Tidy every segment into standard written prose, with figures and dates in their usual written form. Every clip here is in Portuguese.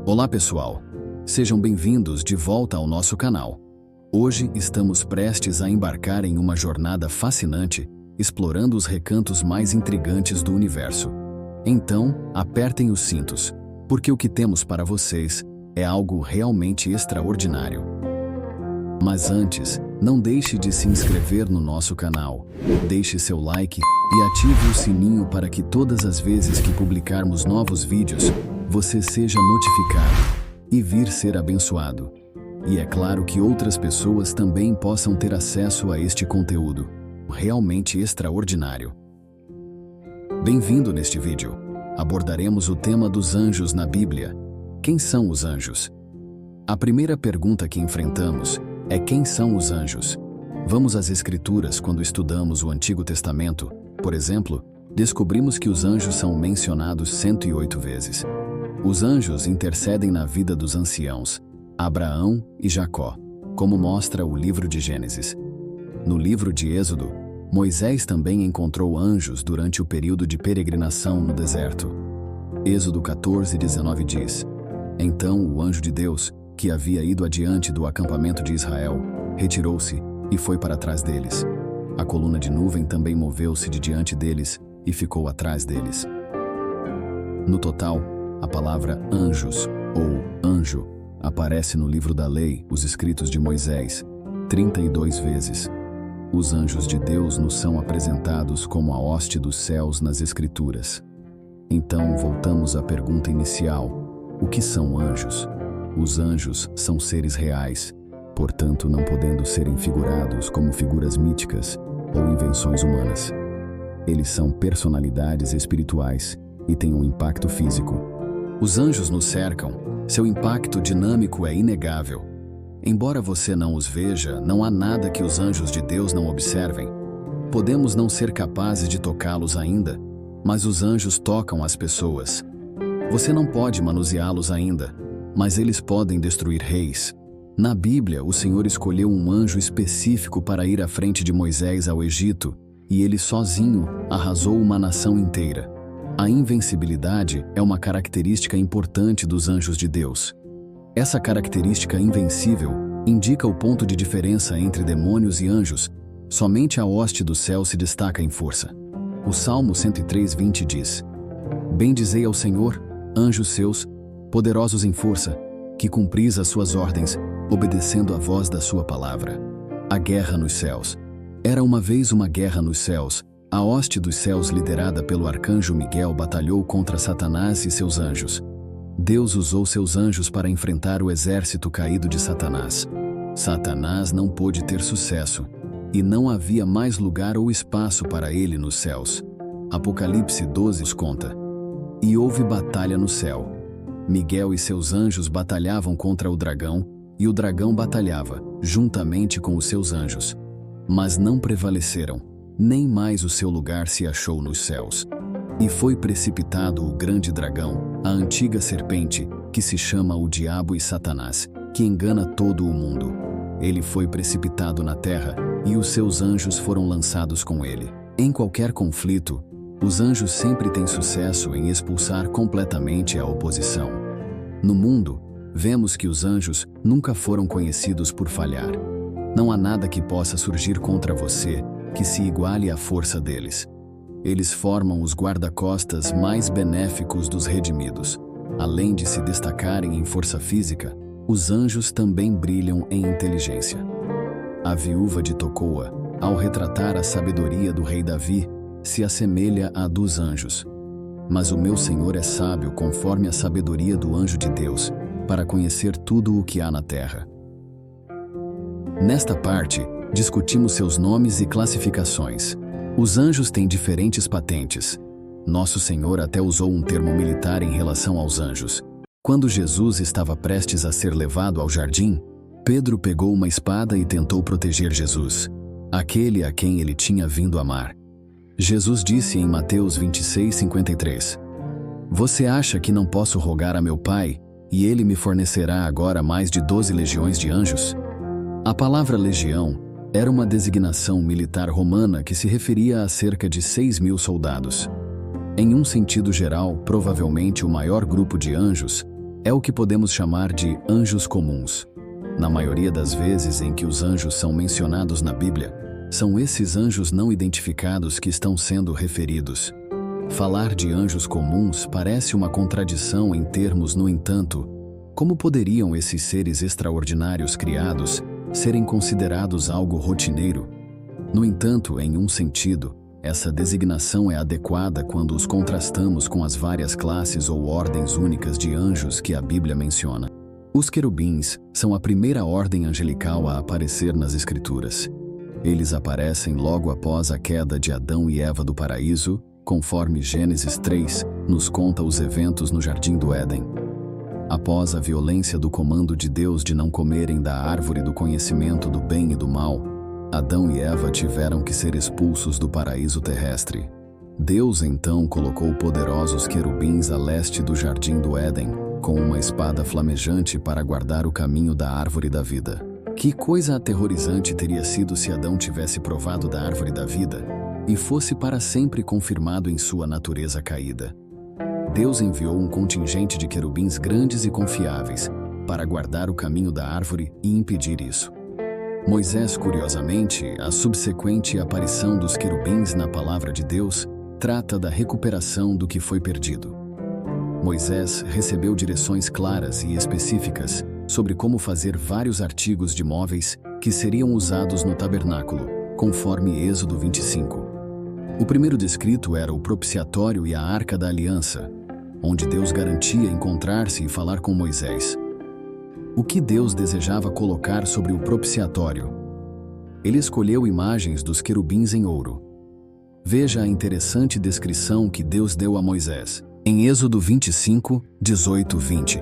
Olá pessoal, sejam bem-vindos de volta ao nosso canal. Hoje estamos prestes a embarcar em uma jornada fascinante, explorando os recantos mais intrigantes do universo. Então, apertem os cintos, porque o que temos para vocês é algo realmente extraordinário. Mas antes, não deixe de se inscrever no nosso canal, deixe seu like e ative o sininho para que todas as vezes que publicarmos novos vídeos, você seja notificado e vir ser abençoado. E é claro que outras pessoas também possam ter acesso a este conteúdo, realmente extraordinário. Bem-vindo neste vídeo. Abordaremos o tema dos anjos na Bíblia. Quem são os anjos? A primeira pergunta que enfrentamos é quem são os anjos? Vamos às Escrituras quando estudamos o Antigo Testamento. Por exemplo, descobrimos que os anjos são mencionados 108 vezes. Os anjos intercedem na vida dos anciãos, Abraão e Jacó, como mostra o livro de Gênesis. No livro de Êxodo, Moisés também encontrou anjos durante o período de peregrinação no deserto. Êxodo 14:19 diz: Então o anjo de Deus, que havia ido adiante do acampamento de Israel, retirou-se e foi para trás deles. A coluna de nuvem também moveu-se de diante deles e ficou atrás deles. No total, a palavra anjos, ou anjo, aparece no livro da lei, os escritos de Moisés, 32 vezes. Os anjos de Deus nos são apresentados como a hoste dos céus nas Escrituras. Então, voltamos à pergunta inicial: o que são anjos? Os anjos são seres reais, portanto não podendo serem figurados como figuras míticas ou invenções humanas. Eles são personalidades espirituais e têm um impacto físico. Os anjos nos cercam, seu impacto dinâmico é inegável. Embora você não os veja, não há nada que os anjos de Deus não observem. Podemos não ser capazes de tocá-los ainda, mas os anjos tocam as pessoas. Você não pode manuseá-los ainda, mas eles podem destruir reis. Na Bíblia, o Senhor escolheu um anjo específico para ir à frente de Moisés ao Egito, e ele sozinho arrasou uma nação inteira. A invencibilidade é uma característica importante dos anjos de Deus. Essa característica invencível indica o ponto de diferença entre demônios e anjos. Somente a hoste do céu se destaca em força. O Salmo 103:20 diz: Bendizei ao Senhor, anjos seus, poderosos em força, que cumpris as suas ordens, obedecendo à voz da sua palavra. A guerra nos céus. Era uma vez uma guerra nos céus. A hoste dos céus, liderada pelo arcanjo Miguel, batalhou contra Satanás e seus anjos. Deus usou seus anjos para enfrentar o exército caído de Satanás. Satanás não pôde ter sucesso, e não havia mais lugar ou espaço para ele nos céus. Apocalipse 12 os conta. E houve batalha no céu. Miguel e seus anjos batalhavam contra o dragão, e o dragão batalhava, juntamente com os seus anjos. Mas não prevaleceram, nem mais o seu lugar se achou nos céus. E foi precipitado o grande dragão, a antiga serpente, que se chama o Diabo e Satanás, que engana todo o mundo. Ele foi precipitado na terra, e os seus anjos foram lançados com ele. Em qualquer conflito, os anjos sempre têm sucesso em expulsar completamente a oposição. No mundo, vemos que os anjos nunca foram conhecidos por falhar. Não há nada que possa surgir contra você que se iguale à força deles. Eles formam os guarda-costas mais benéficos dos redimidos. Além de se destacarem em força física, os anjos também brilham em inteligência. A viúva de Tecoa, ao retratar a sabedoria do rei Davi, se assemelha à dos anjos. Mas o meu Senhor é sábio conforme a sabedoria do anjo de Deus, para conhecer tudo o que há na terra. Nesta parte, discutimos seus nomes e classificações. Os anjos têm diferentes patentes. Nosso Senhor até usou um termo militar em relação aos anjos. Quando Jesus estava prestes a ser levado ao jardim, Pedro pegou uma espada e tentou proteger Jesus, aquele a quem ele tinha vindo amar. Jesus disse em Mateus 26:53: Você acha que não posso rogar a meu Pai, e ele me fornecerá agora mais de 12 legiões de anjos? A palavra legião era uma designação militar romana que se referia a cerca de 6.000 soldados. Em um sentido geral, provavelmente o maior grupo de anjos É o que podemos chamar de anjos comuns. Na maioria das vezes em que os anjos são mencionados na Bíblia, são esses anjos não identificados que estão sendo referidos. Falar de anjos comuns parece uma contradição em termos, no entanto, como poderiam esses seres extraordinários criados serem considerados algo rotineiro? No entanto, em um sentido, essa designação é adequada quando os contrastamos com as várias classes ou ordens únicas de anjos que a Bíblia menciona. Os querubins são a primeira ordem angelical a aparecer nas Escrituras. Eles aparecem logo após a queda de Adão e Eva do paraíso, conforme Gênesis 3 nos conta os eventos no Jardim do Éden. Após a violência do comando de Deus de não comerem da árvore do conhecimento do bem e do mal, Adão e Eva tiveram que ser expulsos do paraíso terrestre. Deus então colocou poderosos querubins a leste do Jardim do Éden, com uma espada flamejante para guardar o caminho da árvore da vida. Que coisa aterrorizante teria sido se Adão tivesse provado da árvore da vida e fosse para sempre confirmado em sua natureza caída. Deus enviou um contingente de querubins grandes e confiáveis para guardar o caminho da árvore e impedir isso. Moisés, curiosamente, a subsequente aparição dos querubins na palavra de Deus trata da recuperação do que foi perdido. Moisés recebeu direções claras e específicas sobre como fazer vários artigos de móveis que seriam usados no tabernáculo, conforme Êxodo 25. O primeiro descrito era o propiciatório e a arca da aliança, onde Deus garantia encontrar-se e falar com Moisés. O que Deus desejava colocar sobre o propiciatório? Ele escolheu imagens dos querubins em ouro. Veja a interessante descrição que Deus deu a Moisés. Em Êxodo 25, 18-20.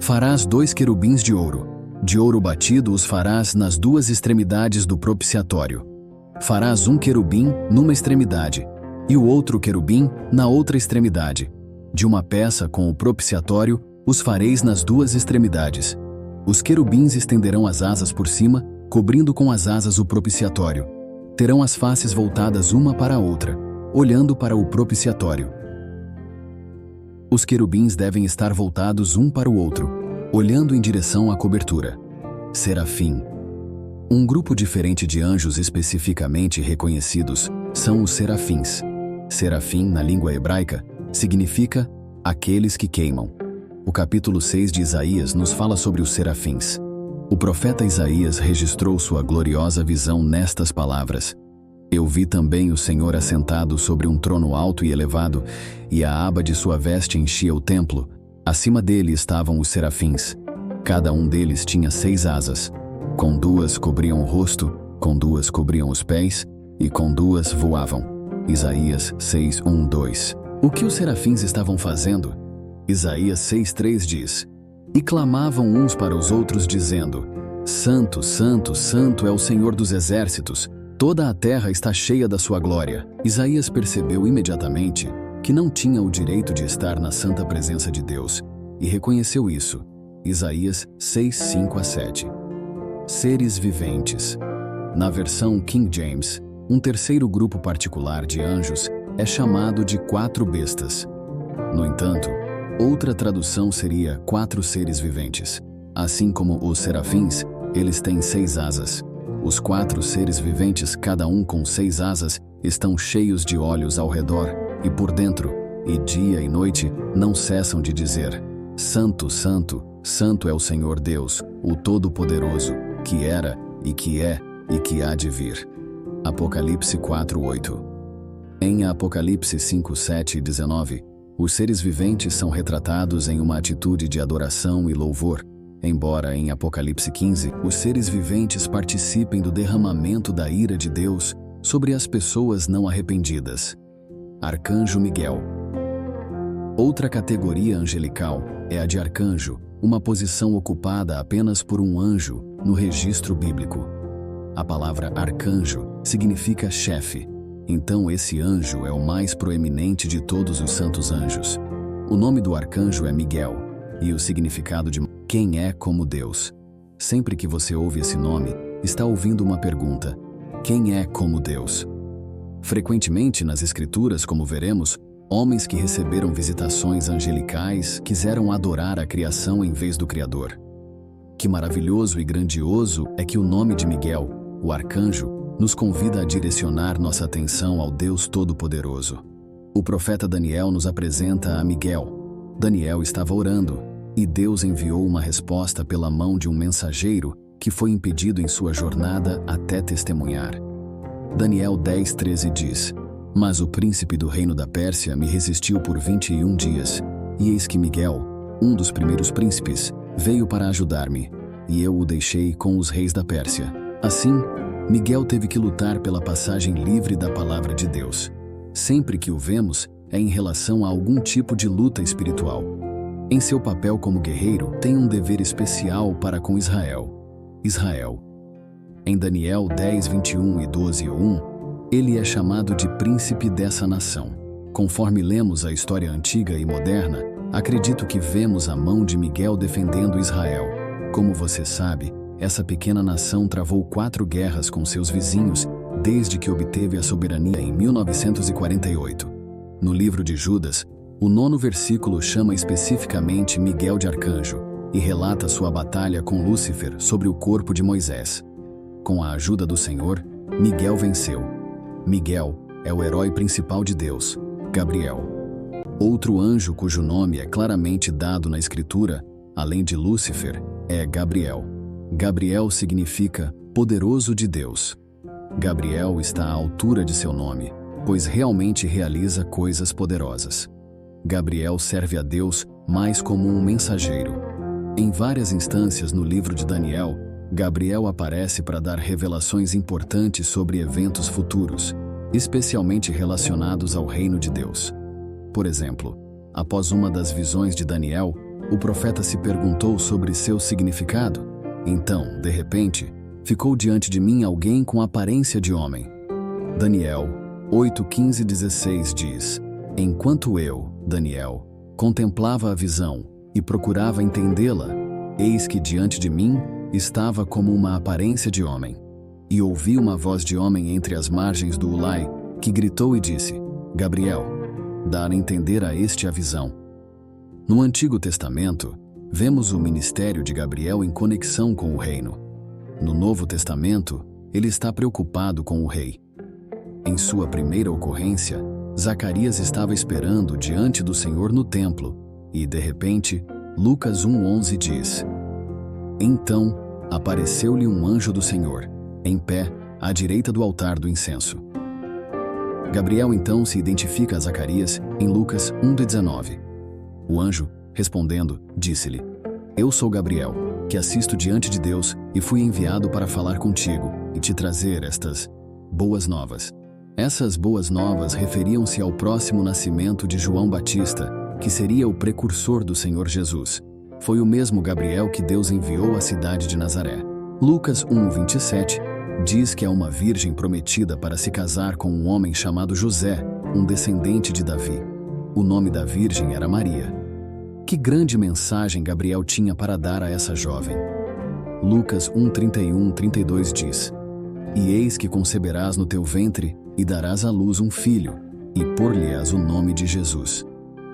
Farás 2 querubins de ouro batido os farás nas 2 extremidades do propiciatório. Farás um querubim numa extremidade, e o outro querubim na outra extremidade. De uma peça com o propiciatório, os fareis nas 2 extremidades. Os querubins estenderão as asas por cima, cobrindo com as asas o propiciatório. Terão as faces voltadas uma para a outra, olhando para o propiciatório. Os querubins devem estar voltados um para o outro, olhando em direção à cobertura. Serafim. Um grupo diferente de anjos especificamente reconhecidos são os serafins. Serafim, na língua hebraica, significa aqueles que queimam. O capítulo 6 de Isaías nos fala sobre os serafins. O profeta Isaías registrou sua gloriosa visão nestas palavras: Eu vi também o Senhor assentado sobre um trono alto e elevado, e a aba de sua veste enchia o templo. Acima dele estavam os serafins. Cada um deles tinha 6 asas. Com 2 cobriam o rosto, com 2 cobriam os pés, e com 2 voavam. Isaías 6, 1, 2. O que os serafins estavam fazendo? Isaías 6:3 diz: E clamavam uns para os outros, dizendo: Santo, Santo, Santo é o Senhor dos exércitos, toda a terra está cheia da sua glória. Isaías percebeu imediatamente que não tinha o direito de estar na santa presença de Deus, e reconheceu isso. Isaías 6:5-7. Seres viventes. Na versão King James, um terceiro grupo particular de anjos é chamado de 4 bestas. No entanto, outra tradução seria 4 seres viventes. Assim como os serafins, eles têm 6 asas. Os 4 seres viventes, cada um com 6 asas, estão cheios de olhos ao redor e por dentro, e dia e noite não cessam de dizer: Santo, Santo, Santo é o Senhor Deus, o Todo-Poderoso, que era, e que é, e que há de vir. Apocalipse 4:8. Em Apocalipse 5:7 e 19, os seres viventes são retratados em uma atitude de adoração e louvor, embora em Apocalipse 15, os seres viventes participem do derramamento da ira de Deus sobre as pessoas não arrependidas. Arcanjo Miguel. Outra categoria angelical é a de arcanjo, uma posição ocupada apenas por um anjo no registro bíblico. A palavra arcanjo significa chefe, então esse anjo é o mais proeminente de todos os santos anjos. O nome do arcanjo é Miguel, e o significado de quem é como Deus. Sempre que você ouve esse nome, está ouvindo uma pergunta: quem é como Deus? Frequentemente nas Escrituras, como veremos, Homens que receberam visitações angelicais quiseram adorar a criação em vez do Criador. Que maravilhoso e grandioso é que o nome de Miguel, o arcanjo, nos convida a direcionar nossa atenção ao Deus Todo-Poderoso. O profeta Daniel nos apresenta a Miguel. Daniel estava orando, e Deus enviou uma resposta pela mão de um mensageiro que foi impedido em sua jornada até testemunhar. Daniel 10:13 diz: Mas o príncipe do reino da Pérsia me resistiu por 21 dias, e eis que Miguel, um dos primeiros príncipes, veio para ajudar-me, e eu o deixei com os reis da Pérsia. Assim, Miguel teve que lutar pela passagem livre da palavra de Deus. Sempre que o vemos, é em relação a algum tipo de luta espiritual. Em seu papel como guerreiro, tem um dever especial para com Israel. Em Daniel 10:21 e 12:1, ele é chamado de príncipe dessa nação. Conforme lemos a história antiga e moderna, acredito que vemos a mão de Miguel defendendo Israel. Como você sabe, essa pequena nação travou 4 guerras com seus vizinhos desde que obteve a soberania em 1948. No livro de Judas, o 9º versículo chama especificamente Miguel de arcanjo e relata sua batalha com Lúcifer sobre o corpo de Moisés. Com a ajuda do Senhor, Miguel venceu. Miguel é o herói principal de Deus, Gabriel. Outro anjo cujo nome é claramente dado na Escritura, além de Lúcifer, é Gabriel. Gabriel significa poderoso de Deus. Gabriel está à altura de seu nome, pois realmente realiza coisas poderosas. Gabriel serve a Deus mais como um mensageiro. Em várias instâncias no livro de Daniel, Gabriel aparece para dar revelações importantes sobre eventos futuros, especialmente relacionados ao reino de Deus. Por exemplo, após uma das visões de Daniel, o profeta se perguntou sobre seu significado. Então, de repente, ficou diante de mim alguém com aparência de homem. Daniel 8:15-16 diz: Enquanto eu, Daniel, contemplava a visão e procurava entendê-la, eis que diante de mim estava como uma aparência de homem. E ouvi uma voz de homem entre as margens do Ulai, que gritou e disse: Gabriel, dá a entender a este a visão. No Antigo Testamento, vemos o ministério de Gabriel em conexão com o reino. No Novo Testamento, ele está preocupado com o rei. Em sua primeira ocorrência, Zacarias estava esperando diante do Senhor no templo, e, de repente, Lucas 1:11 diz: Então, apareceu-lhe um anjo do Senhor, em pé, à direita do altar do incenso. Gabriel então se identifica a Zacarias em Lucas 1:19. O anjo, respondendo, disse-lhe: Eu sou Gabriel, que assisto diante de Deus e fui enviado para falar contigo e te trazer estas boas novas. Essas boas novas referiam-se ao próximo nascimento de João Batista, que seria o precursor do Senhor Jesus. Foi o mesmo Gabriel que Deus enviou à cidade de Nazaré. Lucas 1:27 diz que é uma virgem prometida para se casar com um homem chamado José, um descendente de Davi. O nome da virgem era Maria. Que grande mensagem Gabriel tinha para dar a essa jovem. Lucas 1:31-32 diz: E eis que conceberás no teu ventre e darás à luz um filho, e pôr-lhe-ás o nome de Jesus.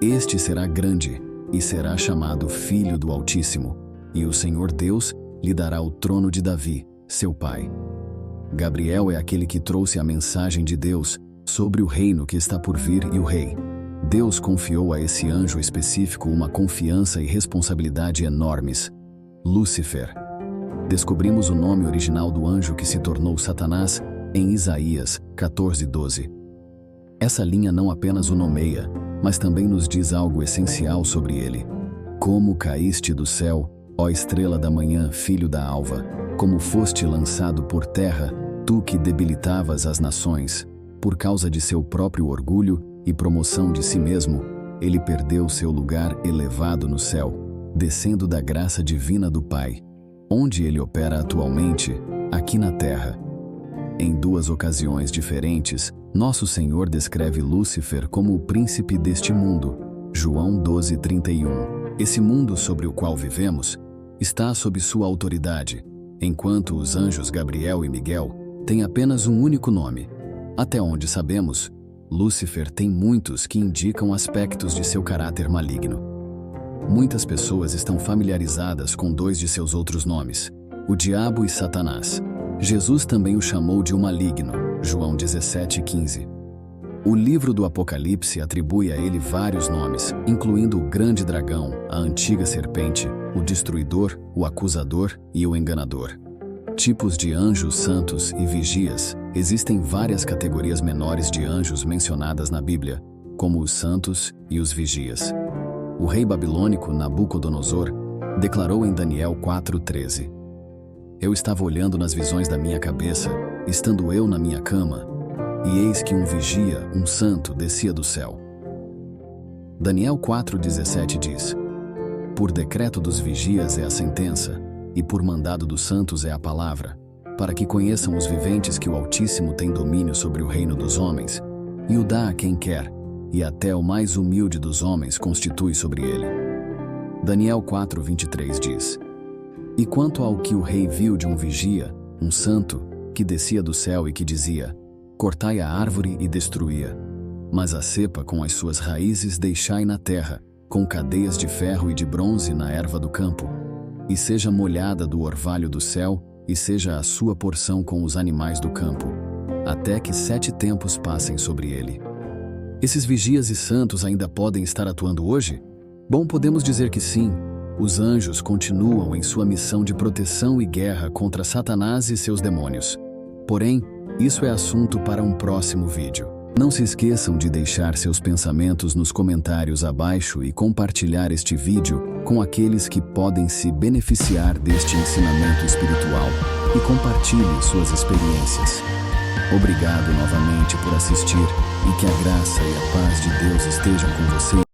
Este será grande, e será chamado Filho do Altíssimo, e o Senhor Deus lhe dará o trono de Davi, seu pai. Gabriel é aquele que trouxe a mensagem de Deus sobre o reino que está por vir e o rei. Deus confiou a esse anjo específico uma confiança e responsabilidade enormes. Lúcifer. Descobrimos o nome original do anjo que se tornou Satanás em Isaías 14:12. Essa linha não apenas o nomeia, mas também nos diz algo essencial sobre ele. Como caíste do céu, ó estrela da manhã, filho da alva, como foste lançado por terra, tu que debilitavas as nações, por causa de seu próprio orgulho e promoção de si mesmo, ele perdeu seu lugar elevado no céu, descendo da graça divina do Pai, onde ele opera atualmente, aqui na terra. Em 2 ocasiões diferentes, nosso Senhor descreve Lúcifer como o príncipe deste mundo. João 12:31. Esse mundo sobre o qual vivemos está sob sua autoridade, enquanto os anjos Gabriel e Miguel têm apenas um único nome. Até onde sabemos, Lúcifer tem muitos que indicam aspectos de seu caráter maligno. Muitas pessoas estão familiarizadas com dois de seus outros nomes, o diabo e Satanás. Jesus também o chamou de o maligno, João 17,15. O livro do Apocalipse atribui a ele vários nomes, incluindo o grande dragão, a antiga serpente, o destruidor, o acusador e o enganador. Tipos de anjos santos e vigias. Existem várias categorias menores de anjos mencionadas na Bíblia, como os santos e os vigias. O rei babilônico Nabucodonosor declarou em Daniel 4,13: Eu estava olhando nas visões da minha cabeça, estando eu na minha cama, e eis que um vigia, um santo, descia do céu. Daniel 4,17 diz: Por decreto dos vigias é a sentença, e por mandado dos santos é a palavra, para que conheçam os viventes que o Altíssimo tem domínio sobre o reino dos homens, e o dá a quem quer, e até o mais humilde dos homens constitui sobre ele. Daniel 4,23 diz: E quanto ao que o rei viu de um vigia, um santo, que descia do céu e que dizia: Cortai a árvore e destruí-a, mas a cepa com as suas raízes deixai na terra, com cadeias de ferro e de bronze na erva do campo, e seja molhada do orvalho do céu, e seja a sua porção com os animais do campo, até que 7 tempos passem sobre ele. Esses vigias e santos ainda podem estar atuando hoje? Bom, podemos dizer que sim. Os anjos continuam em sua missão de proteção e guerra contra Satanás e seus demônios. Porém, isso é assunto para um próximo vídeo. Não se esqueçam de deixar seus pensamentos nos comentários abaixo e compartilhar este vídeo com aqueles que podem se beneficiar deste ensinamento espiritual e compartilhe suas experiências. Obrigado novamente por assistir e que a graça e a paz de Deus estejam com você.